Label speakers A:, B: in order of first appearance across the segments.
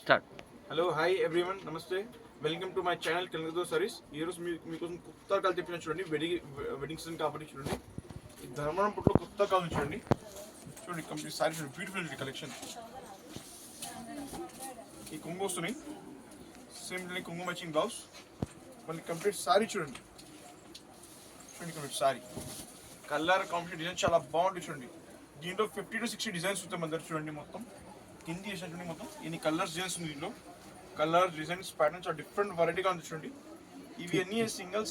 A: Start.
B: Hello hi everyone, నమస్తే, welcome to my channel కలగదో సారీస్. ఈరోజు మీకోసం కొత్త రకాలు తెప్పిన చూడండి. వెడ్డింగ్ సీజన్ కాబట్టి చూడండి, ఈ ధర్మవరం పుట్లో కొత్త కాలం చూడండి. చూడండి కంప్లీట్ సారీ చూడండి, బ్యూటిఫుల్ కలెక్షన్. ఈ కొంగు వస్తున్నాయి, సేమ్ కొంగు మ్యాచింగ్ బ్లౌజ్, మళ్ళీ కంప్లీట్ సారీ చూడండి. చూడండి complete sorry colour combination design చాలా బాగుంటుంది చూడండి. దీంట్లో 50 to 60 డిజైన్స్ ఉంటాయి మన దగ్గర చూడండి. మొత్తం కింది చేసిన చూడండి, మొత్తం ఎన్ని కలర్స్ డిజైన్స్ ఉంది దీంట్లో. కలర్ డిజైన్స్ ప్యాటర్న్స్ చాలా డిఫరెంట్ వెరైటీగా ఉంది చూడండి. ఇవి అన్నీ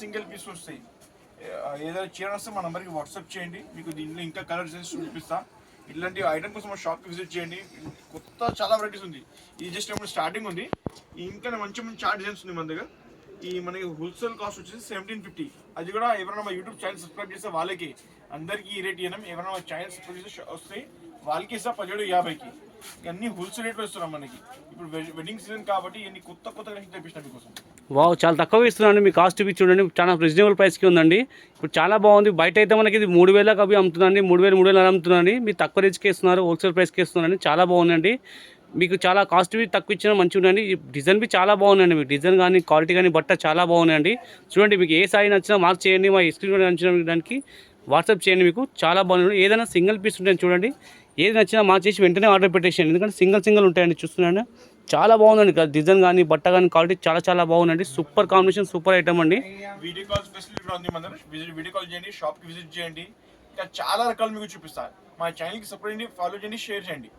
B: సింగిల్ పీస్ వస్తాయి. ఏదైనా చీర వస్తే మా నెంబర్కి వాట్సాప్ చేయండి, మీకు దీంట్లో ఇంకా కలర్ డిజైన్స్ చూపిస్తా. ఇలాంటి ఐటమ్ కోసం మా షాప్కి విజిట్ చేయండి. కొత్త చాలా వెరైటీస్ ఉంది. ఇది జస్ట్ ఏమైనా స్టార్టింగ్ ఉంది, ఇంకా మంచి చార్ట్ డిజైన్స్ ఉంది మన దగ్గర. ఈ మనకి హోల్సేల్ కాస్ట్ వచ్చేసి 1750. అది కూడా ఎవరైనా మా యూట్యూబ్ ఛానల్ సబ్స్క్రైబ్ చేస్తే వాళ్ళకి అందరికీ ఈ రేట్ ఇవ్వడం. ఎవరైనా మా ఛానల్ సబ్స్క్రైబ్ చేస్తే వస్తాయి వాళ్ళకి ఇస్తా 1750కి. అన్ని హోల్సేల్ రేట్లో ఇస్తున్నాం మనకి. ఇప్పుడు వెడ్డింగ్ సీజన్ కాబట్టి ఇన్ని కొత్త కలెక్షన్ తెప్పించిన మీకోసం.
A: వావ్, చాలా తక్కువ ఇస్తున్నాండి. మీ కాస్ట్ ఇవి చూడండి, చాలా రీజనబుల్ ప్రైస్కి ఉందండి. ఇప్పుడు చాలా బాగుంది. బయట అయితే మనకి ఇది 3000 అవి అమ్ముతుందండి, 3000 అమ్ముతుందండి. మీరు తక్కువ రేట్కి ఇస్తున్నారు, హోల్సేల్ ప్రైస్కి ఇస్తున్నారండి. చాలా బాగుందండి. మీకు చాలా కాస్ట్ తక్కువ ఇచ్చినా మంచిగా ఉందండి. డిజైన్ చాలా బాగుందండి. మీకు డిజైన్ కానీ క్వాలిటీ కానీ బట్ట చాలా బాగున్నాయండి. చూడండి, మీకు ఏ సారీ నచ్చినా మార్క్ చేయండి, మా స్క్రీన్ నచ్చిన దానికి వాట్సాప్ చేయండి. మీకు చాలా బాగుంది. ఏదైనా సింగిల్ పీస్ ఉంటాయని చూడండి, ఏది నచ్చినా మార్క్ చేసి వెంటనే ఆర్డర్ పెట్టేసేయండి. ఎందుకంటే సింగిల్ ఉంటాయండి. చూస్తున్నాను, చాలా బాగుందండి. డిజైన్ కానీ బట్ట కానీ క్వాలిటీ చాలా బాగుందండి. సూపర్ కాంబినేషన్, సూపర్ ఐటమ్ అండి.
B: వీడియో కాల్ ఫెసిలిటీ కూడా ఉంది మన దగ్గర. వీడియో కాల్ చేయండి, షాప్కి విజిట్ చేయండి. ఇంకా చాలా రకాలు మీకు చూపిస్తారు. మా ఛానల్కి సపోర్ట్ చేయండి, ఫాలో చేయండి, షేర్ చేయండి.